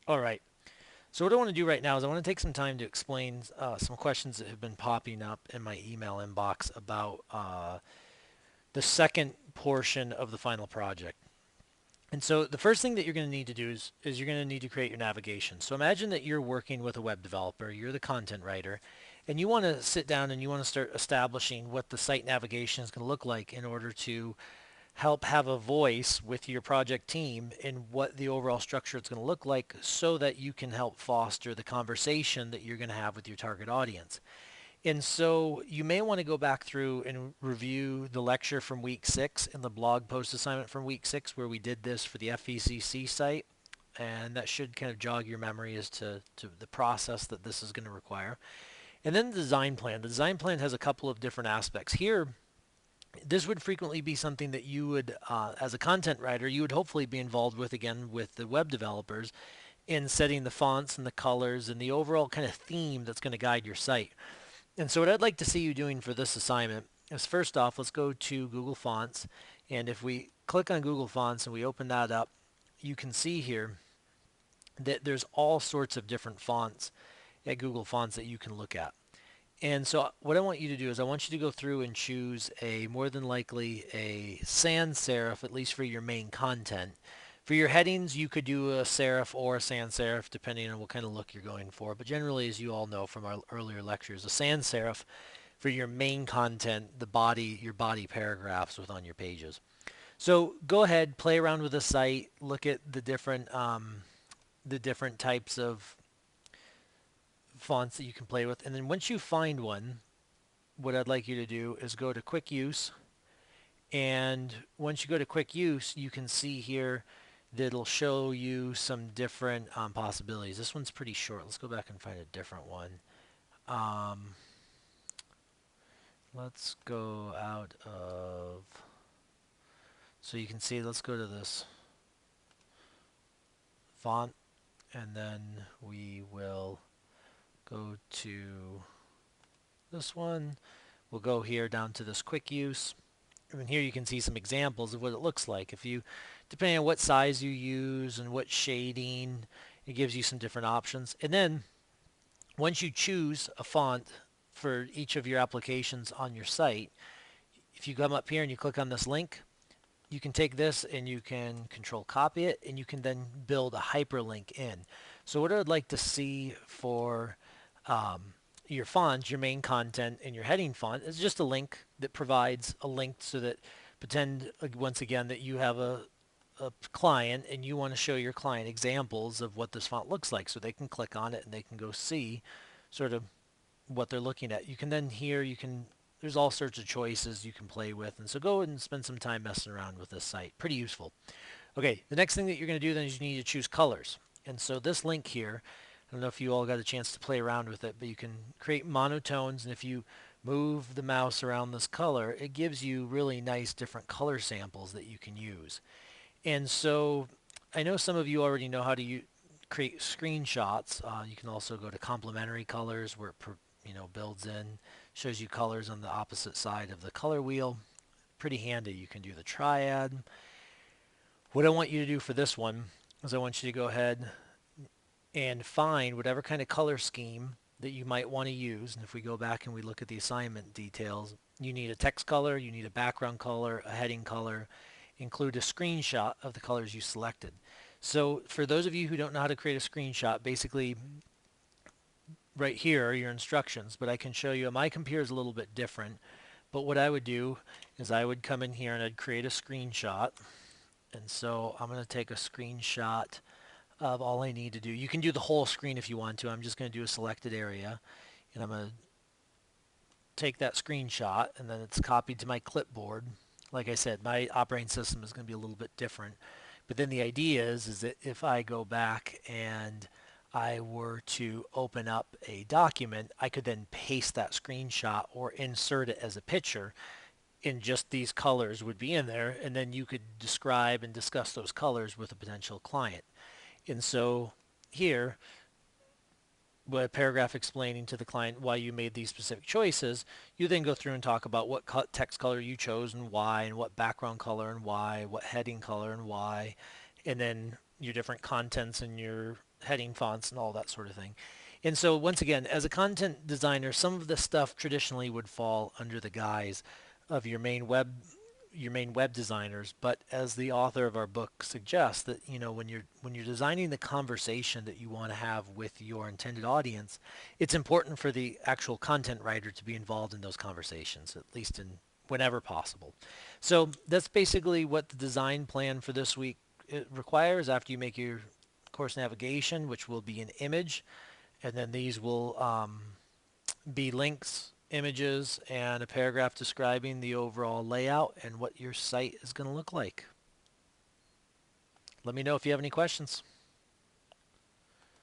All right. So what I want to do right now is I want to take some time to explain some questions that have been popping up in my email inbox about the second portion of the final project. And so the first thing that you're going to need to do is you're going to need to create your navigation. So imagine that you're working with a web developer, you're the content writer, and you want to sit down and you want to start establishing what the site navigation is going to look like in order to help have a voice with your project team in what the overall structure is going to look like so that you can help foster the conversation that you're going to have with your target audience. And so you may want to go back through and review the lecture from week 6 and the blog post assignment from week 6 where we did this for the FECC site. And that should kind of jog your memory as to the process that this is going to require. And then the design plan. The design plan has a couple of different aspects. Here, this would frequently be something that you would, as a content writer, you would hopefully be involved with again with the web developers in setting the fonts and the colors and the overall kind of theme that's going to guide your site. And so what I'd like to see you doing for this assignment is first off, let's go to Google Fonts. And if we click on Google Fonts and we open that up, you can see here that there's all sorts of different fonts at Google Fonts that you can look at. And so what I want you to do is I want you to go through and choose a more than likely a sans serif, at least for your main content. For your headings, you could do a serif or a sans serif depending on what kind of look you're going for. But generally, as you all know from our earlier lectures, a sans serif for your main content, the body, your body paragraphs within your pages. So go ahead, play around with the site, look at the different types of fonts that you can play with, and then once you find one, what I'd like you to do is go to quick use. And once you go to quick use, you can see here that it'll show you some different possibilities. This one's pretty short. Let's go back and find a different one. Um, let's go out of, so you can see, let's go to this font, and then we will go to this one. We'll go here down to this quick use. And here you can see some examples of what it looks like. If you, depending on what size you use and what shading, it gives you some different options. And then once you choose a font for each of your applications on your site, if you come up here and you click on this link, you can take this and you can control copy it, and you can then build a hyperlink in. So what I would like to see for your font, your main content, and your heading font is just a link that provides a link so that pretend once again that you have a client and you want to show your client examples of what this font looks like so they can click on it and they can go see sort of what they're looking at. You can then here, there's all sorts of choices you can play with. And so go and spend some time messing around with this site. Pretty useful. Okay, the next thing that you're going to do then is you need to choose colors. And so this link here, I don't know if you all got a chance to play around with it, but you can create monotones, and if you move the mouse around this color, it gives you really nice different color samples that you can use. And so I know some of you already know how to create screenshots. You can also go to complementary colors where it builds in, shows you colors on the opposite side of the color wheel. Pretty handy. You can do the triad. What I want you to do for this one is I want you to go ahead and find whatever kind of color scheme that you might want to use. And if we go back and we look at the assignment details, you need a text color, you need a background color, a heading color, include a screenshot of the colors you selected. So for those of you who don't know how to create a screenshot, basically right here are your instructions, but I can show you, my computer is a little bit different, but what I would do is I would come in here and I'd create a screenshot. And so I'm going to take a screenshot of all I need to do. You can do the whole screen if you want to. I'm just going to do a selected area, and I'm going to take that screenshot, and then it's copied to my clipboard. Like I said, my operating system is going to be a little bit different. But then the idea is that if I go back and I were to open up a document, I could then paste that screenshot or insert it as a picture, and just these colors would be in there, and then you could describe and discuss those colors with a potential client. And so here, a paragraph explaining to the client why you made these specific choices, you then go through and talk about what text color you chose and why, and what background color and why, what heading color and why, and then your different contents in your heading fonts and all that sort of thing. And so once again, as a content designer, some of the stuff traditionally would fall under the guise of your main web designers, but as the author of our book suggests, that when you're designing the conversation that you want to have with your intended audience, it's important for the actual content writer to be involved in those conversations, at least in whenever possible. So that's basically what the design plan for this week requires. After you make your course navigation, which will be an image, and then these will be links, images, and a paragraph describing the overall layout and what your site is going to look like. Let me know if you have any questions.